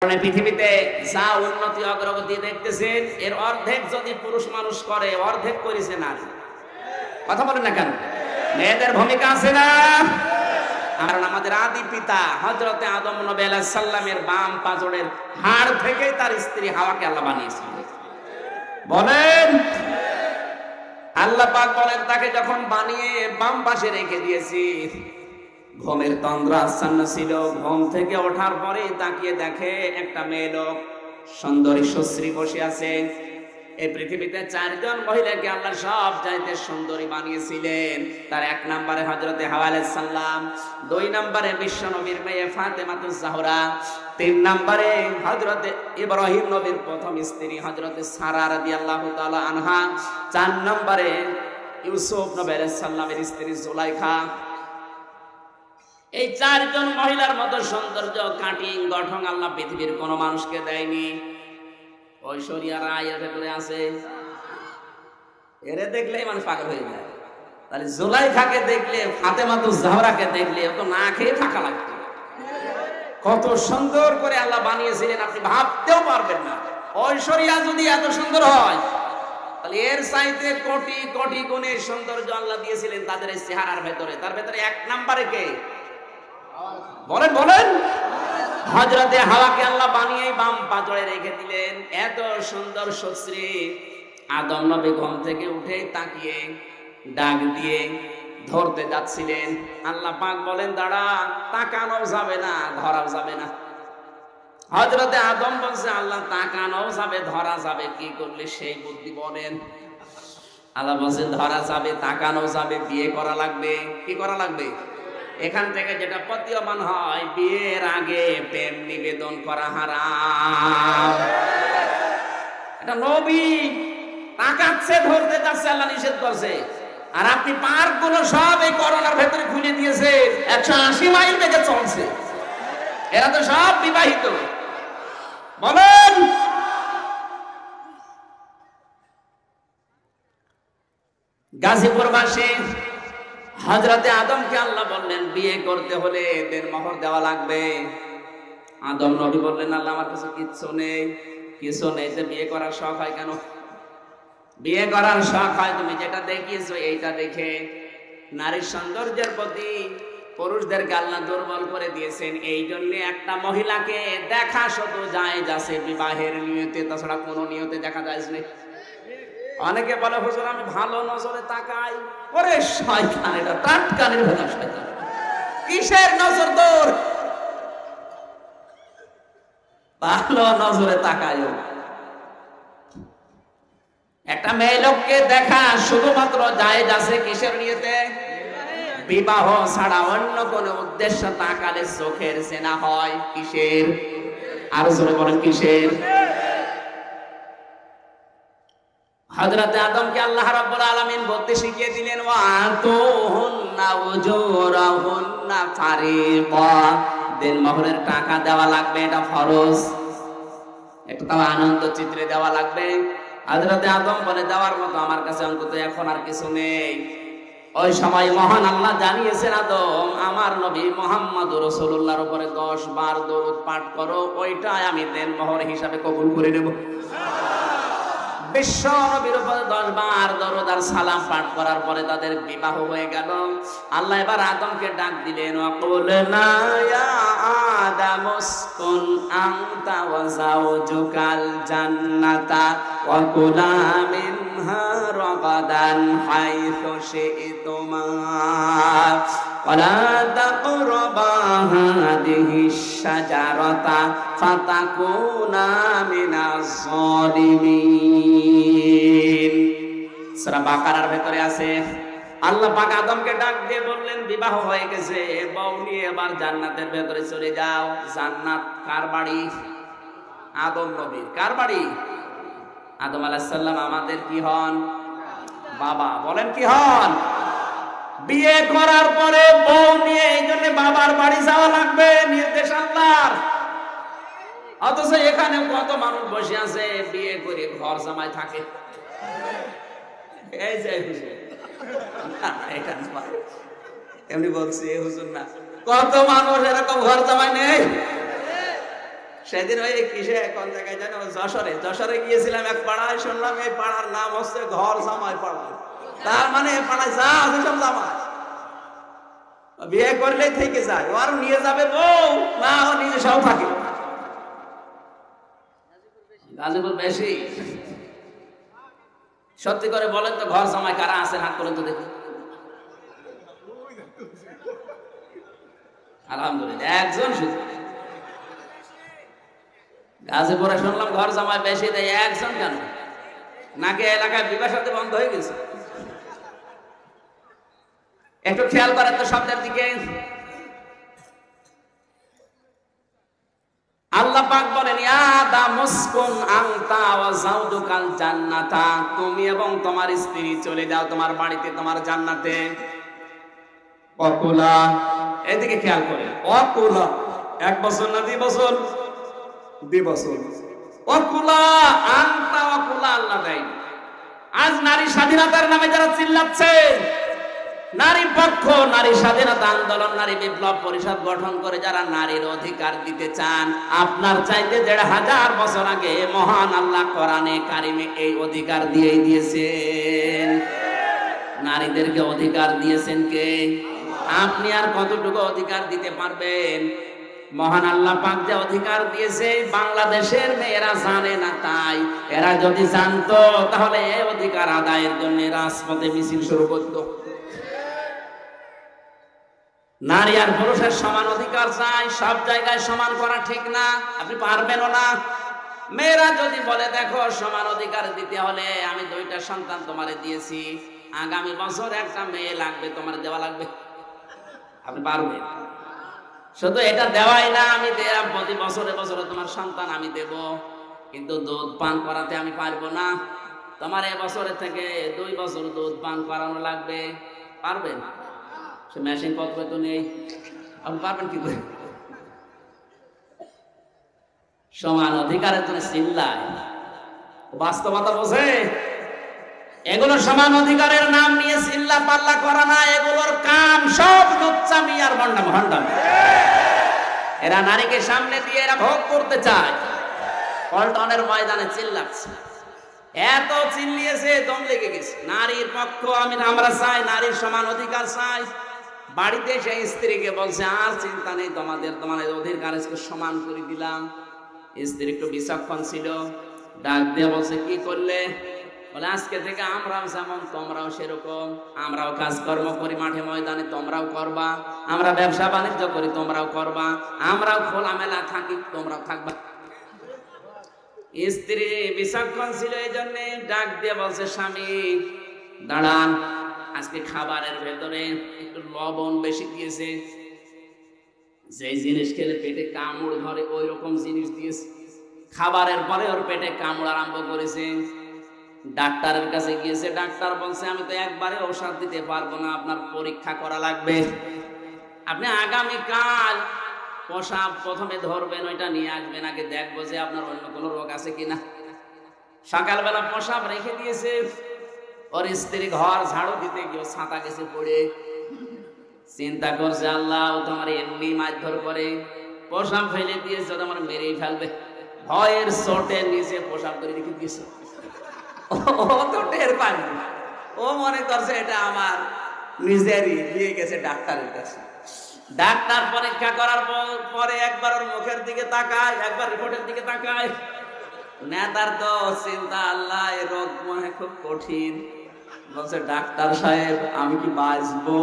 পৃথিবীতে যা উন্নতি অগ্রগতি দেখতেছেন এর অর্ধেক যদি পুরুষ মানুষ করে, অর্ধেক করেছে নারী। কথা বলেন না কেন? মেয়েদের ভূমিকা আছে না? কারণ আমাদের আদি পিতা হযরতে আদম নবী আলাইহিস সালামের বাম পাজরের হাড় থেকে তার স্ত্রী হাওয়াকে আল্লাহ বানিয়েছেন। বলেন, আল্লাহ পাক বলেন তাকে যখন বানিয়ে বাম পাশে রেখে দিয়েছি, ঘুমের তন্দ্রা আচ্ছন্ন ছিল। ঘুম থেকে ওঠার পরে তাকিয়ে দেখে একটা মেয়ে লোক সুন্দরী সুশ্রী বসে আছে। এই পৃথিবীতে চারজন মহিলাকে আল্লাহ সব চাইতে সুন্দরী বানিয়েছিলেন। তার এক নম্বরে হযরতে হাওয়া আলাইহিস সালাম, দুই নম্বরে বিশ্ব নবীর মেয়ে ফাতেমাতুজ জাহরা, তিন নম্বরে হযরতে ইব্রাহিম নবীর প্রথম স্ত্রী হযরতে সারা রাদিয়াল্লাহু তাআলা আনহা, চার নম্বরে ইউসুফ নবী আলাইহিস সালামের স্ত্রী জুলাইখা। এই চারজন মহিলার মতো সৌন্দর্য কাটিং গঠন আল্লাহ পৃথিবীর কোন মানুষকে দেয়নি। ঐশ্বরিয়া রায় এর ভেতরে আছে, এরে দেখলেই মানুষ পাগল হয়ে যায়। তাহলে জুলাইখাকে দেখলে, ফাতেমাতুজ জাহরাকে দেখলে তো না খেয়ে থাকা লাগতো। কত সুন্দর করে আল্লাহ বানিয়েছিলেন আপনি ভাবতেও পারবেন না। ঐশ্বরিয়া যদি এত সুন্দর হয়, তাহলে এর চাইতে কোটি কোটি গুণে সৌন্দর্য আল্লাহ দিয়েছিলেন তাদের এই চেহারার ভেতরে। তার ভেতরে এক নম্বরে কে? বলেন বলেন। হযরতে হাওয়াকে আল্লাহ বানিয়ে বাম পাজরে রেখে দিলেন। এত সুন্দর সুশ্রী আদম নবী ঘুম থেকে উঠে তাকিয়ে ডাক দিয়ে ধরতে যাচ্ছিলেন। আল্লাহ পাক বলেন দাঁড়া, তাকানো যাবে না, ধরা যাবে না। হযরতে আদম বলছে আল্লাহ তাকানো যাবে, ধরা যাবে, কি করলে সেই বুদ্ধি বলেন? আল্লাহ বলছে ধরা যাবে, তাকানো যাবে, বিয়ে করা লাগবে। কি করা লাগবে? এখান থেকে যেটা প্রতীয়মান হয়, বিয়ের আগে প্রেম নিবেদন করা হারাম। এটা নবী তাকাচ্ছে, ধরতে যাচ্ছে, আল্লাহ নিষেধ করছে। আর আপনি পার্ক গুলো সব এই করোনার ভেতরে খুলে দিয়েছে, 180 মাইল বেগে চলছে। এরা তো সব বিবাহিত। বলেন, গাজীপুরবাসী হযরতে আদমকে আল্লাহ বললেন বিয়ে করতে হলে দেনমোহর দেওয়া লাগবে। আদম নবী বললেন আল্লাহ আমার কাছে কিচ্ছু নেই। কিছু নেই যে বিয়ে করার শখ হয় কেন? বিয়ে করার শখ হয় তুমি যেটা দেখিয়েছো এইটা দেখে। নারীর সৌন্দর্যের প্রতি পুরুষদেরকে আল্লাহ দুর্বল করে দিয়েছেন। এই জন্য একটা মহিলাকে দেখা শুধু জায়েজ আছে বিবাহের নিয়তে, তাছাড়া কোনো নিয়তে দেখা যায় না। অনেকে বলে হুজুর আমি ভালো নজরে তাকাই। ওরে শয়তান, এটা টাটকানের ভেতর শয়তান। কিসের নজর তোর? ভালো নজরে তাকায়। একটা মেয়ে লোককে দেখা শুধুমাত্র জায়েজ আছে কিসের নিয়তে? বিবাহ ছাড়া অন্য কোন উদ্দেশ্য তাকালে চোখের সেনা হয়। কিসের? আর জোরে বলেন কিসের? হযরতে আদমকে আল্লাহ রাব্বুল আলামিন বলতে শিখিয়ে দিলেন ওয়া আতুহুন্না উজুরাহুন্না ফারিদা। দেনমোহরের টাকা দেওয়া লাগবে, এটা ফরজ। একটু তাও আনন্দ চিত্রে দেওয়া লাগবে। হযরতে আদম বলে দেওয়ার মতো আমার কাছে অন্তত এখন আর কিছু নেই। ওই সময় মহান আল্লাহ জানিয়েছেন আদম আমার নবী মুহাম্মদুর রাসূলুল্লাহর উপরে 10 বার দরুদ পাঠ করো, ওইটাই আমি দেনমোহর হিসাবে কবুল করে নেব। বিশ্ব নবীর উপরে 10 বার দরুদ আর সালাম পাঠ করার পরে তাদের বিবাহ হয়ে গেল। আল্লাহ এবার আদমকে ডাক দিলেন ওয়াকুলনা ইয়া আদাম উসকুন আনতা ওয়া যাওজুকাল জান্নাতা ওয়া কুলা মিনহা রাগাদান হাইথু শি'তুমা ওয়ালা তাকরাবা হাদিহিশ শাজারাতা ফাতাকুনা মিনাজ যালিমিন। সূরা বাকারার ভেতরে আছে। আল্লাহ পাক আদমকে ডাক দিয়ে বললেন বিবাহ হয়ে গেছে, বউ নিয়ে এবার জান্নাতের ভেতরে চলে যাও। জান্নাত কার বাড়ি? আদম নবীর। কার বাড়ি? আদম আলাইহিস সালাম আমাদের কি হন? বাবা। বলেন কি হন? বিয়ে করার পরে বউ নিয়ে এই জন্য বাবার বাড়ি যাওয়া লাগবে, নির্দেশ আল্লাহর। অথচ এখানে কত মানুষ বসে আছে বিয়ে করে ঘর জামাই থাকে। এই যে হুজুর, এমনি বলছি হুজুর না, কত মানুষ এরকম ঘর জামাই নেই। সেদিন ওই কিসে কোন জায়গায় জানো, যশোরে গিয়েছিলাম এক পাড়ায়, শুনলাম এই পাড়ার নাম হচ্ছে ঘর জামাই পাড়া। তার মানে এই পাড়ায় যা আছে সব জামাই, বিয়ে করলেই থেকে যায়, আর নিয়ে যাবে বউ না, ও নিজে সব থাকে। গাজীপুর বেশি। সত্যি করে বলেন তো, ঘর জামাই কারা আছেন? হাত করেন তো দেখি। আলহামদুলিল্লাহ, একজন শুধু। গাজীপুরে শুনলাম ঘর জামাই বেশি দেয়, একজন কেন? নাকি এলাকায় বিবাহ সাথে বন্ধ হয়ে গেছে? একটু খেয়াল করেন তো শব্দের দিকে। আল্লাহ পাক বলেন, ইয়া আদম উসকুন আনতা ওয়া যাওজুকাল জান্নাতা, তুমি এবং তোমার স্ত্রী চলে যাও তোমার বাড়িতে, তোমার জান্নাতে। ওয়াকুলা, এদিকে খেয়াল করেন, ওয়াকুলা 1 বছর না 2 বছর? 2 বছর। ওয়াকুলা আনতা ওয়াকুলা, আল্লাহ দেয়। আজ নারী স্বাধীনতার নামে যারা চিল্লাচ্ছেন, নারী পক্ষ, নারী স্বাধীনতা আন্দোলন, নারী বিপ্লব পরিষদ গঠন করে যারা নারীর অধিকার দিতে চান, আপনার চাইতে 1500 বছর আগে মহান আল্লাহ কোরআনে কারিমে এই অধিকার দিয়েই দিয়েছেন। নারীদেরকে অধিকার দিয়েছেন কে? আপনি আর কতটুকু অধিকার দিতে পারবেন? মহান আল্লাহ পাক যে অধিকার দিয়েছে, বাংলাদেশের মেয়েরা জানে না। তাই এরা যদি জানতো তাহলে এই অধিকার আদায়ের জন্য রাজপথে মিছিল শুরু করতো। নারী আর পুরুষের সমান অধিকার চাই, সব জায়গায় সমান করা ঠিক না, আপনি পারবেনও না। মেয়েরা যদি বলে, দেখো সমান অধিকার দিতে হলে আমি 2টা সন্তান তোমারে দিয়েছি, আগামী বছর একটা মেয়ে লাগবে, তোমার দেওয়া লাগবে, আপনি পারবেন? শুধু এটা দেওয়াই না, আমি প্রতি বছরে বছরে তোমার সন্তান আমি দেব, কিন্তু দুধ পান করাতে আমি পারবো না, তোমার এবছরের থেকে 2 বছর দুধ পান করানো লাগবে, পারবেন? সে মেশিন পত্র তো নেই, আপনি পারবেন কি করে? সমান অধিকারের জন্য চিল্লায়, বাস্তবতা বোঝে? এগুলো সমান অধিকারের নাম নিয়ে চিল্লা পাল্লা করা না, এগুলোর কাম সব লুচ্চামি আর ভণ্ডামি। এরা নারীকে সামনে দিয়ে এরা ভোগ করতে চায়। পল্টনের ময়দানে চিল্লাচ্ছে, এত চিল্লিয়েছে দম লেগে গেছে। নারীর পক্ষ আমরা চাই, নারীর সমান অধিকার চাই। বাড়িতে সেই স্ত্রীকে বলছে, আর চিন্তা নেই, তোমাদের অধিকার সমান করে দিলাম। স্ত্রী একটু বিচক্ষণ ছিল, ডাক দিয়ে বলছে, কি করলে? বলে, আজকে থেকে আমরাও যেমন তোমরাও সেরকম, আমরাও কাজকর্ম করি মাঠে ময়দানে, তোমরাও করবা, আমরা ব্যবসা বাণিজ্য করি, তোমরাও করবা, আমরাও খোলামেলা থাকি, তোমরাও থাকবা। স্ত্রী বিচক্ষণ ছিল, এই জন্য ডাক দিয়ে বলছে, স্বামী দাঁড়ান, আজকে খাবারের ভেতরে একটু লবণ বেশি দিয়েছে, যে জিনিস খেলে পেটে কামড় ধরে ওই রকম জিনিস দিয়েছে। খাবারের পরে ওর পেটে কামড় আরম্ভ করেছে। ডাক্তারের কাছে গিয়েছে, ডাক্তার বলছে, আমি তো একবারে ঔষধ দিতে পারবো না, আপনার পরীক্ষা করা লাগবে। আপনি আগামীকাল প্রসাব প্রথমে ধরবেন, ওইটা নিয়ে আসবেন, আগে দেখবো যে আপনার অন্য কোনো রোগ আছে কিনা। সকালবেলা প্রসাব রেখে দিয়েছে। ওর স্ত্রী ঘর ঝাড়ু দিতে গিয়ে ছাতা গেছে পড়ে। চিন্তা করছে, আল্লাহ ও তোমার এমনি মারধর করে, প্রসাব ফেলে দিয়েছে, তোমার মেরেই ফেলবে। ভয়ের চোটে নিচে প্রসাব করে রেখে দিয়েছে। ও তো টের পায়নি, ও মনে করছে এটা আমার নিজেরই, দিয়ে গেছে ডাক্তারের কাছে। ডাক্তার পরীক্ষা করার পরে একবার ওর মুখের দিকে তাকায়, একবার রিপোর্টের দিকে তাকায়। নেতার তো চিন্তা, আল্লাহ এ রোগ মনে খুব কঠিন। বলছে, ডাক্তার সাহেব আমি কি বাঁচবো?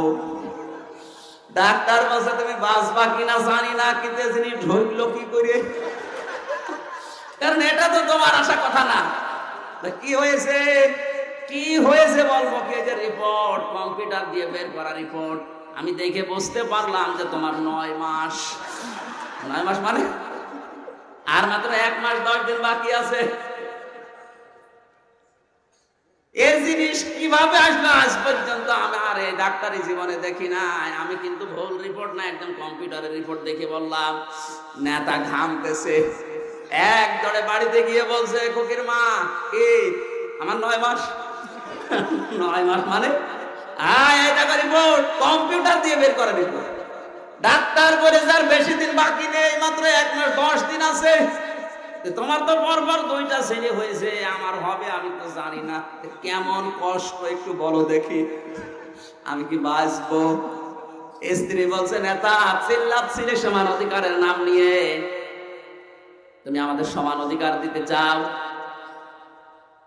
ডাক্তার বলছে, তুমি বাঁচবা কিনা জানি না, কিন্তু যিনি ঢুকলো কি করে, কারণ এটা তো তোমার আশা কথা না। কি হয়েছে, কি হয়েছে বলবো কি? যে রিপোর্ট, কম্পিউটার দিয়ে বের করা রিপোর্ট, আমি দেখে বুঝতে পারলাম যে তোমার 9 মাস। 9 মাস মানে আর মাত্র 1 মাস 10 দিন বাকি আছে। এই জিনিস কিভাবে আসলো আজ পর্যন্ত আমি আর এই ডাক্তারি জীবনে দেখি নাই। আমি কিন্তু ভুল রিপোর্ট না, একদম কম্পিউটারের রিপোর্ট দেখে বললাম। নেতা ঘামতেছে, এক দৌড়ে বাড়িতে গিয়ে বলছে, খুকির মা কি আমার 9 মাস? 9 মাস মানে রিপোর্ট কম্পিউটার দিয়ে বের করে রিপোর্ট। ডাক্তার বলে যার বেশি দিন বাকি নেই, মাত্র 1 মাস 10 দিন আছে। তোমার তো পরপর 2টা ছেলে হয়েছে, আমার হবে আমি তো জানি না। কেমন কষ্ট একটু বলো দেখি, আমি কি বাঁচবো? স্ত্রী বলছে, নেতা চিল্লাচ্ছিলে সমান অধিকারের নাম নিয়ে, তুমি আমাদের সমান অধিকার দিতে চাও?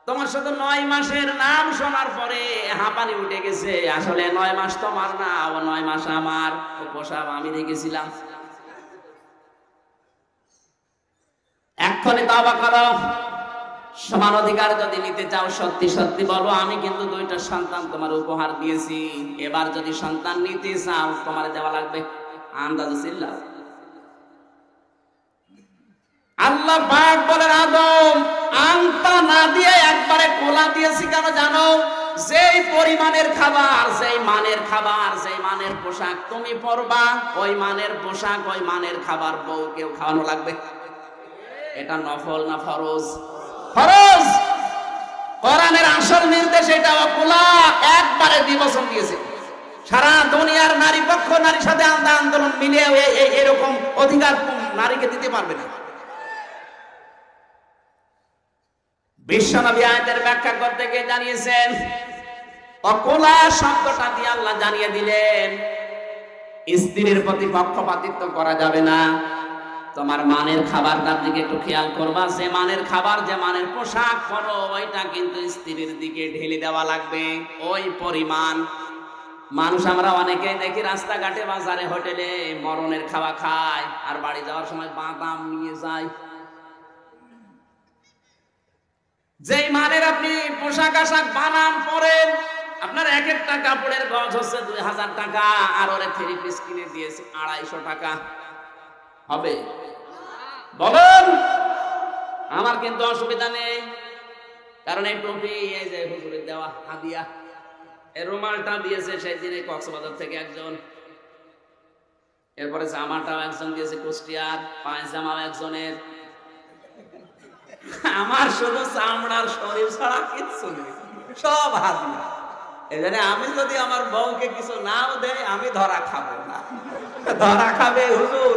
তোমার সাথে 9 মাসের নাম শোনার পরে হাঁপানি উঠে গেছে। আসলে 9 মাস তোমার না, ও 9 মাস আমার, ও পোশাক আমি রেখেছিলাম। এক্ষুনি তওবা করো। সমান অধিকার যদি নিতে চাও, সত্যি সত্যি বলো, আমি কিন্তু 2টা সন্তান তোমার উপহার দিয়েছি, এবার যদি সন্তান নিতে চাও তোমার দেওয়া লাগবে। আন্দাজে চিল্লাও। আল্লাহ পাক বলেন, আদম আংটা না দিয়ে একবারে কোলা দিয়েছি কেন জানো? যেই পরিমাণের খাবার, যেই মানের খাবার, যেই মানের পোশাক তুমি পরবা, ওই মানের পোশাক, ওই মানের খাবার বউকেও খাওয়ানো লাগবে। এটা নফল না ফরজ? ফরজ। কোরআনের আসল নির্দেশ এটা। কোলা একবারে দিবসন দিয়েছে। সারা দুনিয়ার নারী পক্ষ নারীর সাথে আন্দোলন মিলে এরকম অধিকার নারীকে দিতে পারবে না। বিশ্বনবী আয়াতের ব্যাখ্যা করতে গিয়ে জানিয়েছেন, অকুলা শব্দটা দিয়ে আল্লাহ জানিয়ে দিলেন, স্ত্রীর প্রতি পক্ষপাতিত্ব করা যাবে না। তোমার মানের খাবারটার দিকে একটু খেয়াল করবা। যে মানের খাবার, যে মানের পোশাক পরো, ওইটা কিন্তু স্ত্রীর দিকে ঢেলে দেওয়া লাগবে ওই পরিমাণ। মানুষ আমরা অনেকেই দেখি রাস্তাঘাটে, বাজারে, হোটেলে মরণের খাওয়া খায়, আর বাড়ি যাওয়ার সময় বাদাম নিয়ে যায়। যেই মানের আপনি পোশাক আশাক বানান পরেন, আপনার এক একটা কাপড়ের গজ হচ্ছে 2000 টাকা, আর ওরে 3 পিস কিনে দিয়েছে 250 টাকা। হবে? বলেন। আমার কিন্তু অসুবিধা নেই, কারণ এই টুপি, এই যে হুজুরের দেওয়া হাদিয়া, এই রুমালটা দিয়েছে সেই দিনে কক্সবাজার থেকে একজন, এরপরে জামাটাও একজন দিয়েছে কুষ্টিয়ার, পায়জামাও একজনের। আমার শুধু চামড়ার শরীর ছাড়া কিচ্ছু নেই, সব হাদিয়া। এই জন্য আমি যদি আমার বউকে কিছু নাও দেয়, আমি ধরা খাবো না। ধরা খাবে হুজুর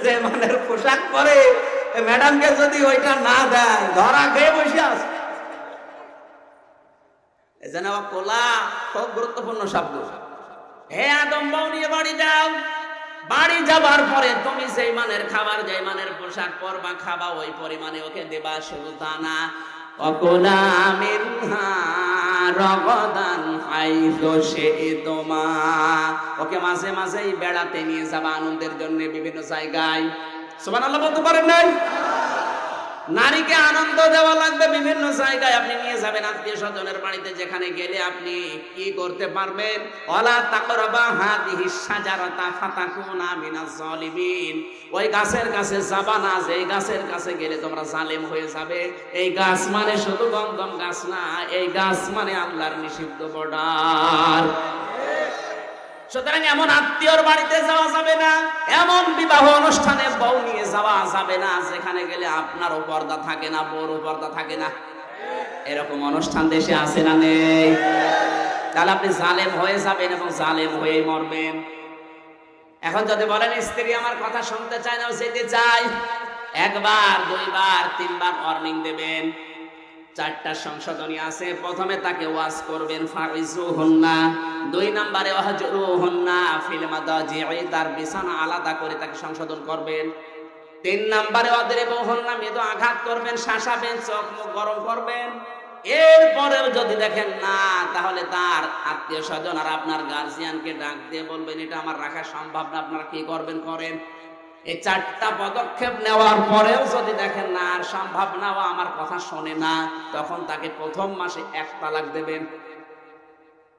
যে মানের পোশাক পরে, ম্যাডামকে যদি ওইটা না দেয়, ধরা খেয়ে বসে আছে। এই জন্য কোলা খুব গুরুত্বপূর্ণ শব্দ। হে আদম, বউ নিয়ে বাড়ি যাও। বাড়ি যাবার পরে তুমি যেই মানের খাবার, যেই মানের পোশাক পরবা, খাবা, ওই পরিমাণে ওকে দেবা। শুধু তা না, অকুলা মিনহা রগদান হাইযু শি'তুমা, ওকে মাঝে মাঝেই বেড়াতে নিয়ে যাবা আনন্দের জন্য বিভিন্ন জায়গায়। সুবহানাল্লাহ বলতে পারেন নাই? নারীকে আনন্দ দেওয়া লাগবে বিভিন্ন জায়গায়। আপনি নিয়ে যাবেন আত্মীয় স্বজনের বাড়িতে, যেখানে গেলে আপনি কি করতে পারবেন? ওয়ালা তাকরাবা হাদিহিস শাজারাতা ফাতাকুনা মিনাজ জালিমিন, ওই গাছের কাছে যাবা না, যেই গাছের কাছে গেলে তোমরা জালেম হয়ে যাবে। এই গাছ মানে শুধু গন্ধম গাছ না, এই গাছ মানে আল্লাহর নিষিদ্ধ বর্ডার। সুতরাং এমন আত্মীয়র বাড়িতে যাওয়া যাবে না, এমন বিবাহ অনুষ্ঠানে বউ নিয়ে যাওয়া যাবে না যেখানে গেলে আপনারও পর্দা থাকে না, বউরও পর্দা থাকে না। এরকম অনুষ্ঠান দেশে আছে না নেই? তাহলে আপনি জালেম হয়ে যাবেন এবং জালেম হয়ে মরবেন। এখন যদি বলেন স্ত্রী আমার কথা শুনতে চায় না, যেতে চায়, 1 বার 2 বার 3 বার ওয়ার্নিং দেবেন। 4টা সংশোধনী আছে। প্রথমে তাকে ওয়াজ করবেন, ফাইজুহুন্না। 2 নম্বরে ওয়াহজুরুহুন্না ফিল মাদাজি'i, তার বিছানা আলাদা করে তাকে সংশোধন করবেন। 3 নম্বরে ওয়াদরিবুহুন্না, মৃদু আঘাত করবেন, শাসাবেন, চোখ মুখ গরম করবেন। এরপরেও যদি দেখেন না, তাহলে তার আত্মীয় স্বজন আর আপনার গার্জিয়ানকে ডাক দিয়ে বলবেন, এটা আমার রাখা সম্ভব না, আপনারা কি করবেন করেন। এই 4টা পদক্ষেপ নেওয়ার পরেও যদি দেখেন না আর সম্ভব না, ও আমার কথা শোনে না, তখন তাকে প্রথম মাসে 1 তালাক দেবেন।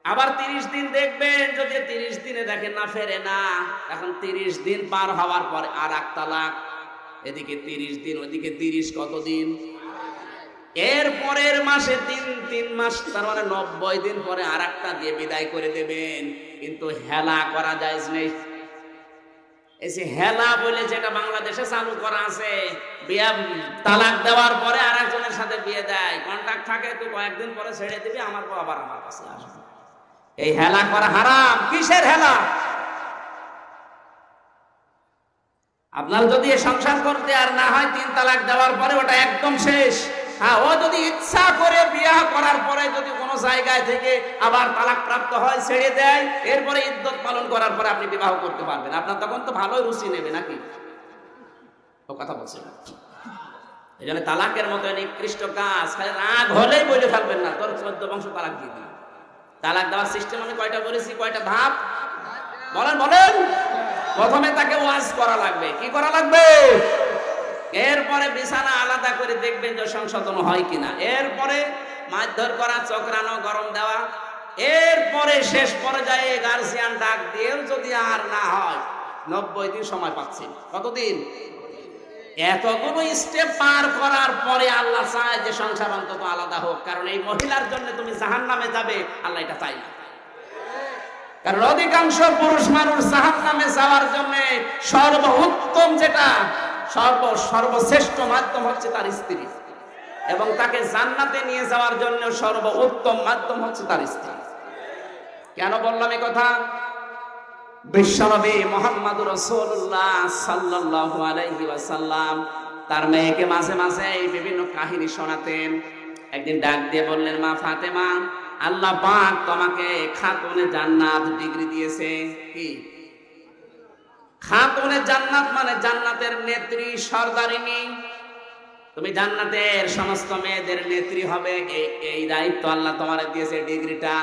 আবার 30 দিন দেখবেন, যদি 30 দিনে দেখেন না ফেরে না, এখন 30 দিন পার হওয়ার পরে আর 1 তালাক। এদিকে 30 দিন, ওদিকে 30, কতদিন? এর পরের মাসে 3 মাস, তার মানে 90 দিন পরে আর একটা দিয়ে বিদায় করে দেবেন। কিন্তু হেলা করা জায়েজ নেই। এই যে হেলা বলে যেটা বাংলাদেশে চালু করা আছে, বিয়ে তালাক দেওয়ার পরে আর একজনের সাথে বিয়ে দেয়, কন্ট্রাক্ট থাকে, তুই কয়েকদিন পরে ছেড়ে দিবি, আমার বউ আবার আমার কাছে আসবে। এই হেলা করা হারাম। কিসের হেলা? আপনার যদি সংসার করতে আর না হয় 3 তালাক দেওয়ার পরে ওটা একদম শেষ। হ্যাঁ, ও যদি ইচ্ছা করে বিয়ে করার পরে যদি কোনো জায়গায় থেকে আবার তালাক প্রাপ্ত হয়, ছেড়ে দেয়, এরপরে ইদ্যত পালন করার পরে আপনি বিবাহ করতে পারবেন। আপনার তখন তো ভালোই রুচি নেবে নাকি? ও কথা বলছে না। এই জন্য তালাকের মতো নিকৃষ্ট কাজ খালি রাগ হলেই বলে ফেলবেন না, তোর 14 বংশ তালাক দিয়ে দিন। তালাক দেওয়ার সিস্টেম আমি কয়টা বলেছি, কয়টা ধাপ বলেন বলেন। প্রথমে তাকে ওয়াজ করা লাগবে। কি করা লাগবে? এরপরে বিছানা আলাদা করে দেখবেন যে সংশোধন হয় কিনা। এরপরে মারধর করা, চক্রানো, গরম দেওয়া। এরপরে শেষ পর্যায়ে গার্জিয়ান ডাক দিয়েও যদি আর না হয় 90 দিন সময় পাচ্ছি। কতদিন? এতগুলো স্টেপ পার করার পরে আল্লাহ চায় যে সংসার অন্তত আলাদা হোক, কারণ এই মহিলার জন্য তুমি জাহান্নামে যাবে, আল্লাহ এটা চাই না। কারণ অধিকাংশ পুরুষ মানুষ জাহান্নামে যাওয়ার জন্য সর্বোত্তম যেটা সর্বশ্রেষ্ঠ মাধ্যম হচ্ছে তার স্ত্রী, এবং তাকে জান্নাতে নিয়ে যাওয়ার জন্য সর্বোত্তম মাধ্যম হচ্ছে তার স্ত্রী। কেন বললাম এই কথা? বিশ্বনবী মুহাম্মদুর রাসূলুল্লাহ সাল্লাল্লাহু আলাইহি ওয়াসাল্লাম তার মেয়েকে মাঝে মাঝে এই বিভিন্ন কাহিনী শোনাতেন। একদিন ডাক দিয়ে বললেন, মা ফাতেমা, আল্লাহ পাক তোমাকে খাতুনে জান্নাত ডিগ্রি দিয়েছে। কি খাতুনে জান্নাত? মানে জান্নাতের নেত্রী, সরদারিনী। তুমি জান্নাতের সমস্ত মেয়েদের নেত্রী হবে, এই দায়িত্ব আল্লাহ তোমারে দিয়েছে, ডিগ্রিটা।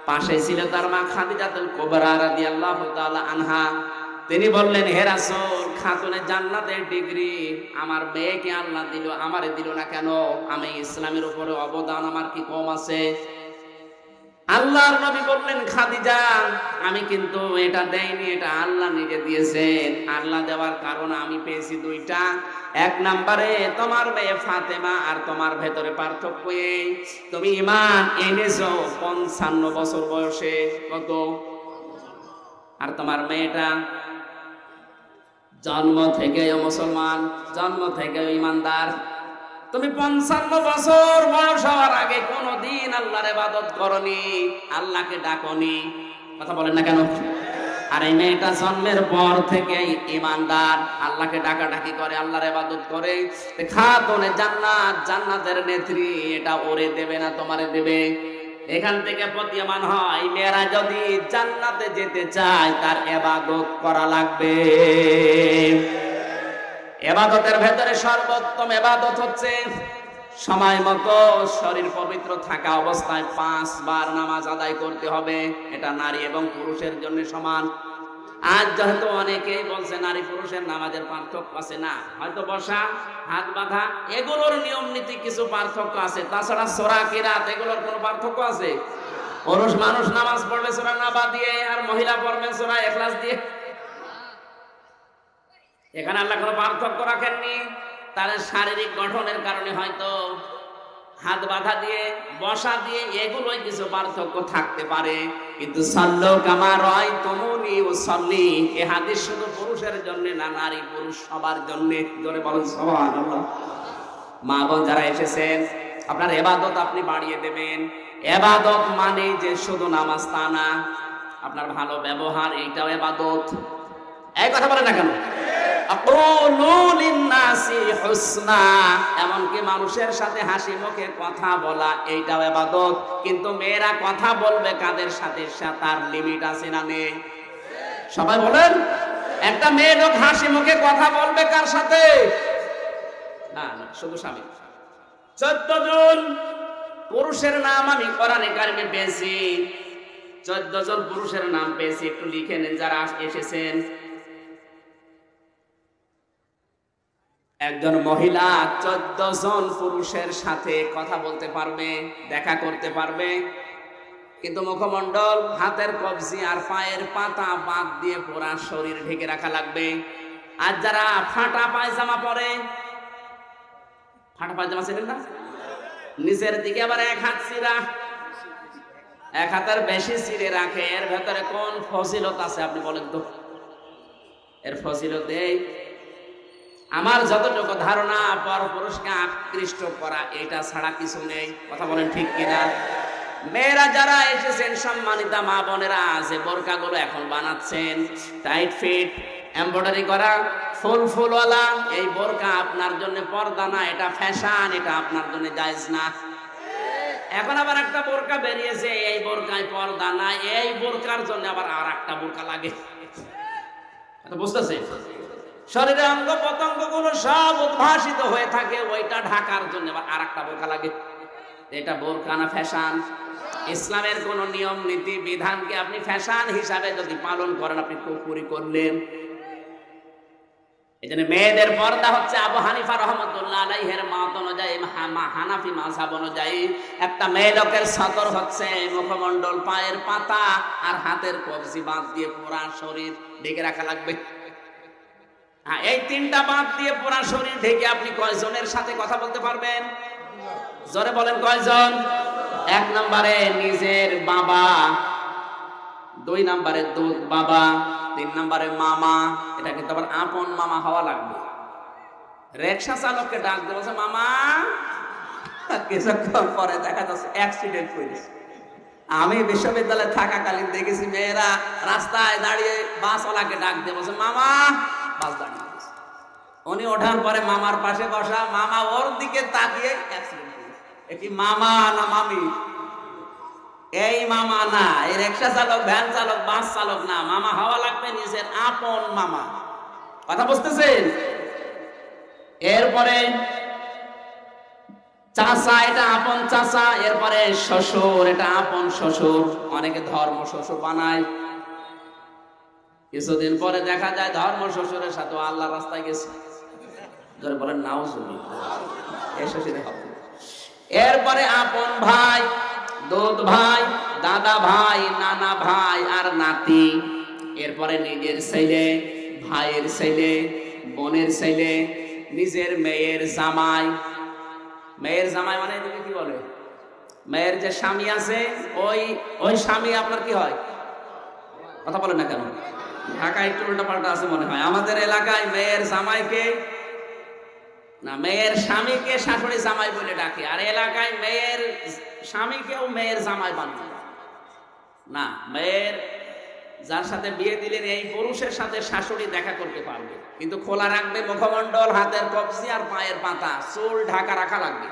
পাশে ছিল তার মা খাদিজাতুল কুবরা রাদিয়াল্লাহু তাআলা আনহা। তিনি বললেন, হে রাসূল, খাতুনে জান্নাতের ডিগ্রি আমার মেয়েকে আল্লাহ দিল, আমারে দিল না কেন? আমি ইসলামের উপরে অবদান আমার কি কম আছে? আল্লাহর নবী বললেন, খাদিজা, আমি কিন্তু এটা দেইনি, এটা আল্লাহ নিজে দিয়েছেন। আল্লাহ দেওয়ার কারণ আমি পেয়েছি দুইটা। এক নম্বরে তোমার মেয়ে ফাতেমা আর তোমার ভেতরে পার্থক্য এই, তুমি ঈমান এনেছো 55 বছর বয়সে। কত? আর তোমার মেয়েটা জন্ম থেকে মুসলমান, জন্ম থেকে ঈমানদার। তুমি 55 বছর বয়স হওয়ার আগে কোনদিন আল্লাহর ইবাদত করনি, আল্লাহকে ডাকনি। কথা বলেন না কেন? আর এই মেয়েটা জন্মের পর থেকে ঈমানদার, আল্লাহকে ডাকাডাকি করে, আল্লাহর ইবাদত করে। খাতুনে জান্নাত, জান্নাতের নেত্রী, এটা ওরে দেবে না তোমারে দেবে। এখান থেকে প্রতীয়মান হয় মেয়েরা যদি জান্নাতে যেতে চায় তার ইবাদত করা লাগবে। ইবাদতের ভেতরে সর্বোত্তম ইবাদত হচ্ছে সময় মতো শরীর পবিত্র থাকা অবস্থায় 5 বার নামাজ আদায় করতে হবে। এটা নারী এবং পুরুষের জন্য সমান। আজ যেহেতু অনেকেই বলছে নারী পুরুষের নামাজের পার্থক্য আছে, না, হয়তো বসা, হাত বাঁধা, এগুলোর নিয়ম নীতি কিছু পার্থক্য আছে। তাছাড়া সূরা কিরাত এগুলোর কোনো পার্থক্য আছে? পুরুষ মানুষ নামাজ পড়বে সূরা নাবা দিয়ে, আর মহিলা পড়বে সূরা ইখলাস দিয়ে। এখানে আল্লাহ কোনো পার্থক্য রাখেননি। তার শারীরিক গঠনের কারণে হয়তো হাত বাঁধা দিয়ে, বসা দিয়ে, এগুলোই কিছু পার্থক্য থাকতে পারে, কিন্তু সাল্লু কামা রাআইতুমুনি উসাল্লি, এই হাদিস শুধু পুরুষের জন্য না, নারী পুরুষ সবার জন্য। জোরে বলেন সুবহানাল্লাহ। মা বোন যারা এসেছেন, আপনার ইবাদত আপনি বাড়িয়ে দেবেন। ইবাদত মানে যে শুধু নামাজ তা না, আপনার ভালো ব্যবহার এইটাও ইবাদত। এই কথা বলেন না কেন? এমনকি মানুষের সাথে হাসি মুখে কথা বলা, এইটাও ইবাদত। কিন্তু মেয়েরা কথা বলবে কাদের সাথে, তার লিমিট আছে না নেই? সবাই বলেন। একটা মেয়ে লোক হাসি মুখে কথা বলবে কার সাথে? না না, শুধু স্বামী। 14 জন পুরুষের নাম আমি কোরআনে কারিমে পেয়েছি। 14 জন পুরুষের নাম পেয়েছি, একটু লিখে নেন যারা এসেছেন। একজন মহিলা 14 জন পুরুষের সাথে কথা বলতে পারবে, দেখা করতে পারবে, কিন্তু মুখমণ্ডল, হাতের কবজি আর পায়ের পাতা বাদ দিয়ে পুরা শরীর ঢেকে রাখা লাগবে। আর যারা ফাটা পায়জামা পরে, ফাটা পায়জামা ছিলেন না, নিচের দিকে আবার এক হাত চিরা, এক হাতের বেশি চিরে রাখে, এর ভেতরে কোন ফজিলত আছে আপনি বলেন তো? এর ফজিলত এই, আমার যতটুকু ধারণা, পরপুরুষকে আকৃষ্ট করা, এটা ছাড়া কিছু নেই। কথা বলেন ঠিক কিনা? মেয়েরা যারা এসেছেন, সম্মানিতা মা বোনেরা, যে বোরকাগুলো এখন বানাচ্ছেন, টাইট ফিট, এমব্রয়ডারি করা, ফুল ফুলওয়ালা এই বোরকা আপনার জন্য পর্দা না, এটা ফ্যাশন, এটা আপনার জন্য জায়েজ না। এখন আবার একটা বোরকা বেরিয়েছে, এই বোরকায় পর্দা না, এই বোরকার জন্য আবার আর একটা বোরকা লাগে। বুঝতেছে? শরীরের অঙ্গ প্রত্যঙ্গ গুলো সব উদ্ভাসিত হয়ে থাকে, ওইটা ঢাকার জন্য আবার আর একটা বোরকা লাগে। এটা বোরকা না ফ্যাশন? ইসলামের কোন নিয়ম নীতি বিধানকে আপনি ফ্যাশন হিসাবে যদি পালন করেন, আপনি কুফরি করলেন। এই জন্য মেয়েদের পর্দা হচ্ছে আবু হানিফা রহমতুল্লাহ আলাইহির মত অনুযায়ী, হানাফি মাযহাব অনুযায়ী একটা মেয়ে লোকের সতর হচ্ছে মুখমণ্ডল, পায়ের পাতা আর হাতের কবজি বাদ দিয়ে পুরা শরীর ঢেকে রাখা লাগবে। এই তিনটা বাদ দিয়ে পুরা শরীর ঢেকে আপনি কয়জনের সাথে কথা বলতে পারবেন? জোরে বলেন কয়জন? 1 নম্বরে নিজের বাবা, 2 নম্বরে দুধ বাবা, 3 নম্বরে মামা। এটা কিন্তু আবার আপন মামা হওয়া লাগবে। রিকশা চালককে ডাক দিয়ে বলছে মামা, কিছুক্ষণ পরে দেখা যাচ্ছে অ্যাক্সিডেন্ট হয়েছে। আমি বিশ্ববিদ্যালয়ে থাকাকালীন দেখেছি মেয়েরা রাস্তায় দাঁড়িয়ে বাসওয়ালাকে ডাক দিয়ে বলছে মামা, বাস দাঁড়িয়ে গেছে। উনি ওঠার পরে মামার পাশে বসা, মামা ওর দিকে তাকিয়ে অ্যাক্সিডেন্ট হয়েছে। এ কি মামা না মামি? এই মামা না, এই রিকশা চালক, ভ্যান চালক, বাস চালক না, মামা হওয়া লাগবে নিজের আপন মামা। কথা বুঝতেছেন? এরপরে চাচা, এটা আপন চাচা। এরপরে শ্বশুর, এটা আপন শ্বশুর। অনেকে ধর্ম শ্বশুর বানায়, কিছুদিন পরে দেখা যায় ধর্ম শ্বশুরের সাথে আল্লাহ রাস্তায় গেছে। ধরে বলেন নাউজুবিল্লাহ, এসে সেটা হবে। এরপরে আপন ভাই, দুধ ভাই, দাদা ভাই, নানা ভাই আর নাতি। এরপরে নিজের ছেলে, ভাইয়ের ছেলে, বোনের ছেলে, নিজের মেয়ের জামাই। মেয়ের জামাই মানে এদিকে কি বলে? মেয়ের যে স্বামী আছে, ওই স্বামী আপনার কি হয়? কথা বলেন না কেন? ঢাকায় একটু উল্টা পাল্টা আছে মনে হয়। আমাদের এলাকায় মেয়ের জামাইকে না, মেয়ের স্বামীকে শাশুড়ি জামাই বলে ডাকে। আর এলাকায় মেয়ের স্বামীকেও মেয়ের জামাই বানায় না। মেয়ের যার সাথে বিয়ে দিলেন এই পুরুষের সাথে শাশুড়ি দেখা করতে পারবে, কিন্তু খোলা রাখবে মুখমণ্ডল, হাতের কবজি আর পায়ের পাতা। চুল ঢাকা রাখা লাগবে,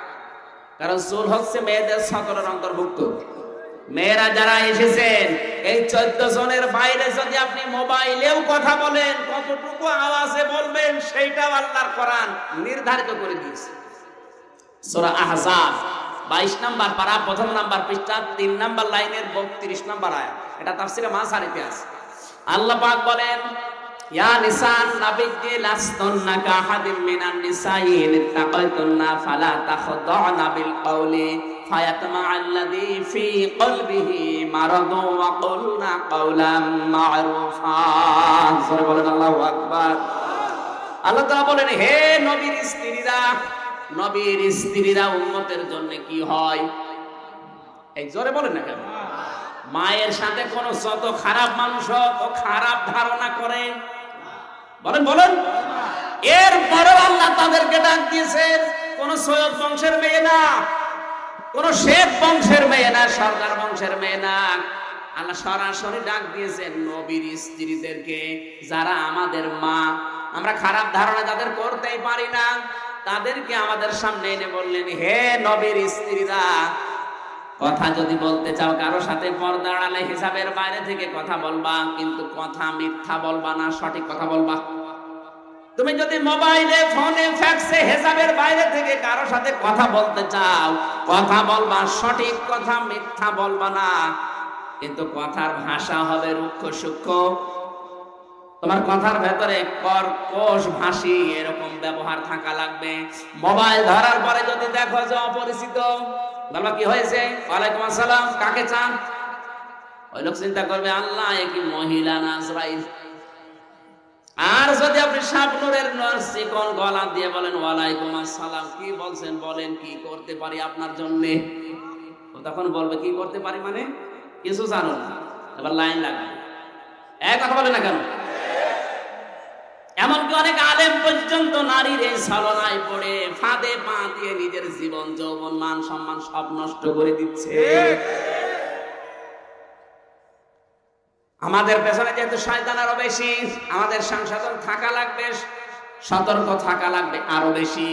কারণ চুল হচ্ছে মেয়েদের সতরের অন্তর্ভুক্ত। মেয়েরা যারা এসেছেন, এই 14 জনের বাইরে যদি আপনি মোবাইলেও কথা বলেন, কতটুকু আওয়াজে বলবেন সেইটাও আল্লাহর কোরআন নির্ধারিত করে দিয়েছে। সূরা আহজাব 22 নম্বর পারা, 1 নম্বর পৃষ্ঠা, 3 নম্বর লাইনের 32 নম্বর আয়াত। এটা তাফসীরে মাসারিতে আছে। আল্লাহ পাক বলেন, ইয়া নিসান নাবিয়্যি লাসতুন্না কাহাদিম মিনান নিসাই ইত্তাকাইতুন্না ফালা তাখদা'না বিল কওলি ফায়াতমা'আল্লাযী ফী কলবিহি মারাদু ওয়া কুলনা কাওলাম মা'রুফা। সূরা বলেন আল্লাহু আকবার। আল্লাহ তাআলা বলেন, হে নবীর স্ত্রীরা, নবীর স্ত্রীরা উম্মতের জন্য কি হয়? এই জোরে বলেন না কেন? মায়ের সাথে কোন যত খারাপ মানুষ হোক, ও খারাপ ধারণা করে, বলেন বলেন। এরপরেও আল্লাহ তাদেরকে ডাক দিয়েছেন, কোন সৈয়দ বংশের মেয়ে না, কোন শেখ বংশের মেয়ে না, সরদার বংশের মেয়ে না। আল্লাহ সরাসরি ডাক দিয়েছেন নবীর স্ত্রীদেরকে, যারা আমাদের মা। আমরা খারাপ ধারণা যাদের করতেই পারি না, তাদেরকে আমাদের সামনে এনে বললেন, হে নবীর স্ত্রীরা, কথা যদি বলতে চাও কারো সাথে পর্দা আড়ালে হিসাবের বাইরে থেকে কথা বলবা, কিন্তু কথা মিথ্যা বলবা না, সঠিক কথা বলবা। তুমি যদি মোবাইলে, ফোনে, ফ্যাক্সে হিসাবের বাইরে থেকে কারো সাথে কথা বলতে চাও, কথা বলবা সঠিক কথা, মিথ্যা বলবা না। কিন্তু কথার ভাষা হবে রুক্ষ সূক্ষ্ম। তোমার কথার ভেতরে কর্কশ ভাষী এরকম ব্যবহার থাকা লাগবে। মোবাইল ধরার পরে যদি দেখো যে অপরিচিত, বলবা কি হয়েছে? ওয়ালাইকুম আসসালাম, কাকে চান? ওই লোক চিন্তা করবে, আল্লাহ এ কি মহিলা না আজরাইল। আর যদি আপনি শাবনুরের চিকন গলা দিয়ে বলেন ওয়ালাইকুম আসসালাম, কি বলছেন বলেন, কি করতে পারি আপনার জন্য? তখন বলবে কি করতে পারি মানে কিছু জানো না, এবার লাইন লাগাবে। এক কথা বলে না কেন? এমনকি অনেক আলেম পর্যন্ত নারীর এই ছলনায় পড়ে ফাঁদে পা দিয়ে নিজের জীবন, যৌবন, মান সম্মান সব নষ্ট করে দিচ্ছে। আমাদের পেছনে যেহেতু শয়তান আরো বেশি, আমাদের সংশোধন থাকা লাগবে। সতর্ক থাকা লাগবে আরো বেশি।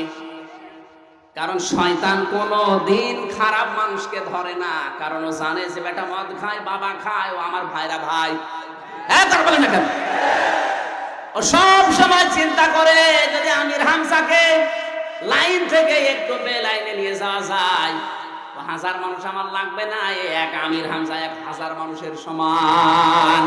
কারণ শয়তান কোনদিন খারাপ মানুষকে ধরে না, কারণ ও জানে যে বেটা মদ খায়, বাবা খায়, ও আমার ভাইরা ভাই। তার বলে না কেন? ও সব সময় চিন্তা করে যদি আমির হামজাকে লাইন থেকে একটু বে লাইনে নিয়ে যাওয়া যায়, 1000 মানুষ আমার লাগবে না, এক আমির হামজা 1000 মানুষের সমান।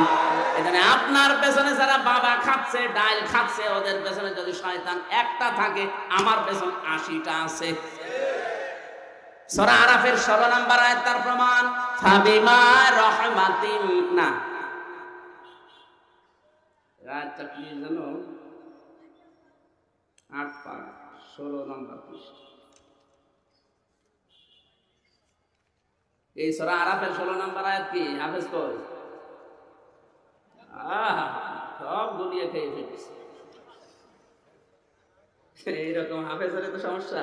এখানে আপনার পেছনে যারা বাবা খাচ্ছে, ডাল খাচ্ছে, ওদের পেছনে যদি শয়তান একটা থাকে, আমার পেছনে 80টা আছে। সূরা আরাফের 16 নম্বর আয়াত তার প্রমাণ। ফাবিমা রাহমাতিন না রাতটা প্লিজ জানো 8 পারা 16 নম্বর পৃষ্ঠা। এই সূরা আরাফের 16 নম্বর আয়াত কি হাফেজ কই? সব গুলিয়ে খেয়ে ফেলেছে। এইরকম হাফেজের তো সমস্যা।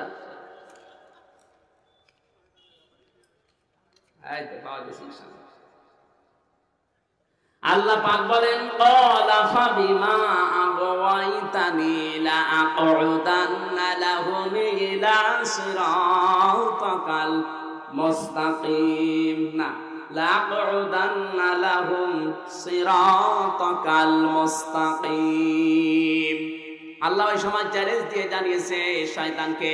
আল্লাহ পাক বলেন ক্বালা ফাবিমা আগওয়াইতানি লা আকুদান্না লাহুম ইলা সিরাতাকাল মুস্তাকিম না লা আকুদান্না লাহুম সিরাতাকাল মুস্তাকিম। আল্লাহ ওই সময় চ্যালেঞ্জ দিয়ে জানিয়েছে শয়তানকে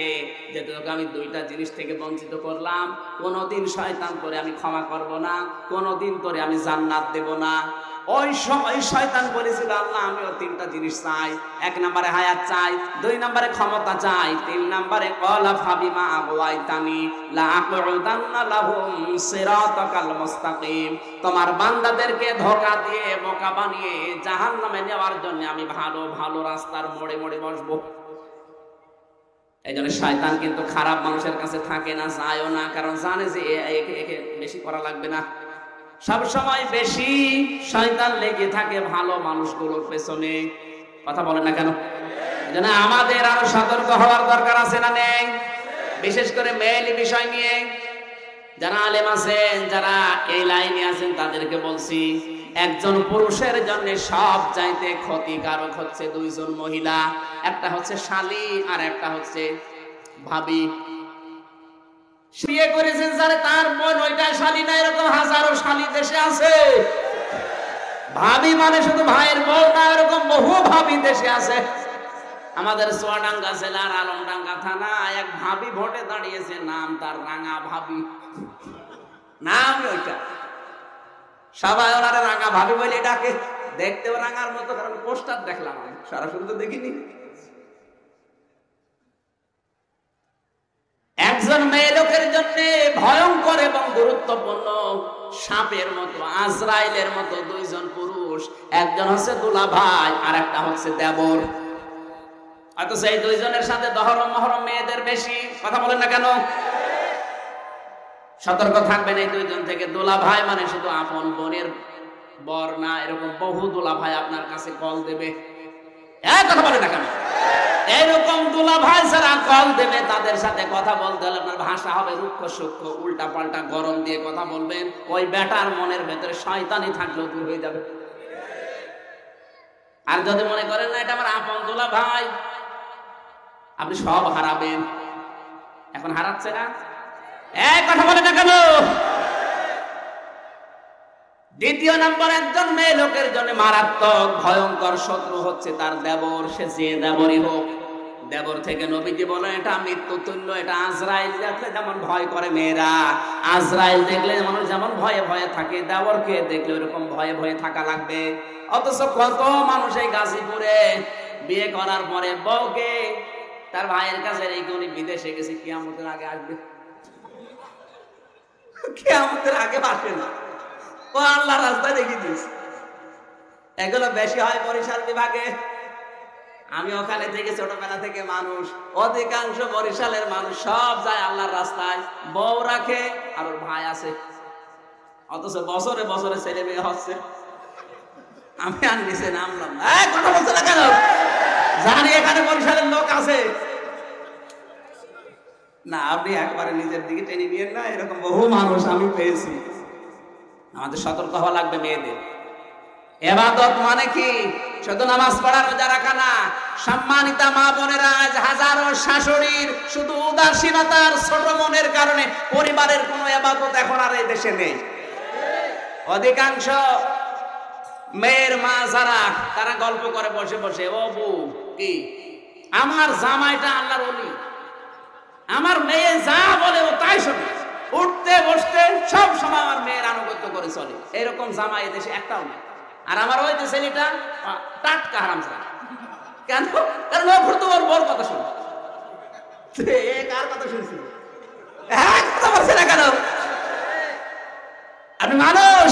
যে তোকে আমি 2টা জিনিস থেকে বঞ্চিত করলাম, কোনোদিন শয়তান করে আমি ক্ষমা করব না, কোনোদিন তোরে আমি জান্নাত দেব না। ওই সময় শয়তান বলেছিল আল্লাহ আমিও 3টা জিনিস চাই। 1 নম্বরে হায়াত চাই, 2 নম্বরে ক্ষমতা চাই, 3 নম্বরে ক্বালা ফাবিমা আগওয়াইতানি লা আকুদান্না লাহুম সিরাতাকাল মুস্তাকিম। তোমার বান্দাদেরকে ধোঁকা দিয়ে বোকা বানিয়ে জাহান্নামে নেওয়ার জন্য আমি ভালো ভালো রাস্তার মোড়ে মোড়ে বসবো। এই জন্য শয়তান কিন্তু খারাপ মানুষের কাছে থাকে না, যায়ও না, কারণ জানে যে একে বেশি করা লাগবে না। সব সময় বেশি শয়তান লেগে থাকে ভালো মানুষগুলোর পেছনে। কথা বলেন না কেন? এজন্য আমাদের আরো সতর্ক হওয়ার দরকার আছে না নেই? বিশেষ করে মেয়েলি বিষয় নিয়ে যারা আলেম আছেন, যারা এই লাইনে আছেন, তাদেরকে বলছি একজন পুরুষের জন্য সব চাইতে ক্ষতিকারক হচ্ছে 2 জন মহিলা। একটা হচ্ছে শালী আর একটা হচ্ছে ভাবি। বিয়ে করেছেন যারা তার বোন ওইটা শালী না, এরকম হাজারো শালী দেশে আছে। ভাবি মানে শুধু ভাইয়ের বউ না, এরকম বহু ভাবি দেশে আছে। আমাদের চুয়াডাঙ্গা জেলার আলমডাঙ্গা থানা এক ভাবি ভোটে দাঁড়িয়েছে, নাম তার রাঙা ভাবি, নাম ওইটা। সবাই ওনারা রাঙা ভাবি বলে ডাকে, দেখতেও রাঙার মতো, কারণ পোস্টার দেখলাম, আমি সরাসরি তো দেখিনি। একজন মেয়ে লোকের জন্য ভয়ঙ্কর এবং গুরুত্বপূর্ণ সাপের মতো, আজরাইলের মতো 2 জন পুরুষ। একজন হচ্ছে দুলা ভাই আর একটা হচ্ছে দেবর। অথচ এই 2 জনের সাথে দহরম মহরম মেয়েদের বেশি। কথা বলেন না কেন? সতর্ক থাকবেন এই 2 জন থেকে। দুলা ভাই মানে শুধু আপন বোনের বর না, এরকম বহু দুলা ভাই আপনার কাছে কল দেবে। কথা বলেন না কেন? এরকম দুলা ভাই যারা কল দেবে তাদের সাথে কথা বলতে হলে আপনার ভাষা হবে রুক্ষ সূক্ষ্ম, উল্টা পাল্টা গরম দিয়ে কথা বলবেন। ওই বেটার মনের ভেতরে শয়তানি থাকলেও দূর হয়ে যাবে। আর যদি মনে করেন না এটা আমার আপন দুলা ভাই, আপনি সব হারাবেন। এখন হারাচ্ছে না? কথা বলে না কেন? দ্বিতীয় নম্বর, একজন মেয়ে লোকের জন্য মারাত্মক ভয়ঙ্কর শত্রু হচ্ছে তার দেবর। সে যে দেবরই হোক, দেবর থেকে নবীজি বলেন এটা মৃত্যু তুল্য। এটা আজরাইল দেখলে যেমন ভয় করে মেয়েরা, আজরাইল দেখলে মানুষ যেমন ভয়ে ভয়ে থাকে, দেবরকে দেখলে ওরকম ভয়ে ভয়ে থাকা লাগবে। অথচ কত মানুষ এই গাজীপুরে বিয়ে করার পরে বউকে তার ভাইয়ের কাছে রেখে উনি বিদেশে গেছে, কিয়ামতের আগে আসবে। কিয়ামতের আগে আসে না, ও আল্লাহ রাস্তায় রেখে দিয়েছে। এগুলো বেশি হয় বরিশাল বিভাগে। আমি ওখানে থেকে ছোটবেলা থেকে মানুষ, অধিকাংশ বরিশালের মানুষ সব যায় আল্লাহর রাস্তায়, বউ রাখে আর ওর ভাই আছে। অথচ বছরে বছরে ছেলে মেয়ে হচ্ছে। আমি আর নিচে নামলাম না, কথা বলছে না কেন? জানি এখানে বরিশালের লোক আছে না, আপনি একবারে নিজের দিকে টেনে নিয়ে না, এরকম বহু মানুষ আমি পেয়েছি। আমাদের সতর্ক হওয়া লাগবে মেয়েদের। ইবাদত মানে কি শুধু নামাজ পড়া রোজা রাখা না, সম্মানিতা মা বোনেরা, আজ হাজারো শাশুড়ির শুধু উদাসীনতার ছোট মনের কারণে পরিবারের কোনো ইবাদত এখন আর এই দেশে নেই। অধিকাংশ মেয়ের মা যারা, তারা গল্প করে বসে বসে, ও বউ কি আমার জামাইটা আল্লাহর ওলি, আমার মেয়ে যা বলে ও তাই শোনে, উঠতে বসতে সব সময় আমার মেয়ের আনুগত্য করে চলে। এরকম জামাই এদেশে একটাও নেই। আর আমার ওই যে ছেলেটা টাটকা হারামজাদা। কেন? কারণ ও ঘুরতে ওর বড় কথা শুনে। কার কথা শুনছি? কথা বলছে না কেন? আপনি মানুষ।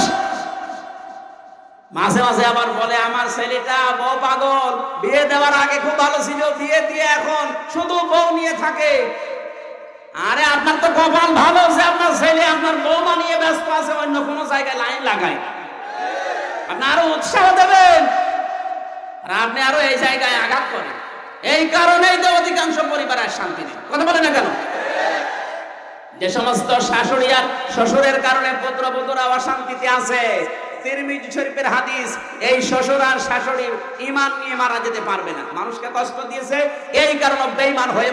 মাঝে মাঝে আবার বলে আমার ছেলেটা বউ পাগল, বিয়ে দেওয়ার আগে খুব ভালো ছিল, বিয়ে দিয়ে এখন শুধু বউ নিয়ে থাকে। আরে আপনার তো কপাল ভালো যে আপনার ছেলে আপনার বউমা নিয়ে ব্যস্ত আছে, অন্য কোনো জায়গায় লাইন লাগায়। আপনি আরো উৎসাহ দেবেন, আর আপনি আরো এই জায়গায় আঘাত করেন। এই কারণেই তো অধিকাংশ পরিবারের শান্তি নেই। কথা বলে না কেন? যে সমস্ত শাশুড়ি আর শ্বশুরের কারণে পুত্রবধূরা অশান্তিতে আছে, তিরমিজি শরীফের হাদিস, এই শ্বশুর আর শাশুড়ির ঈমান নিয়ে মারা যেতে পারবে না। মানুষকে কষ্ট দিয়েছে, এই কারণে বেঈমান হয়ে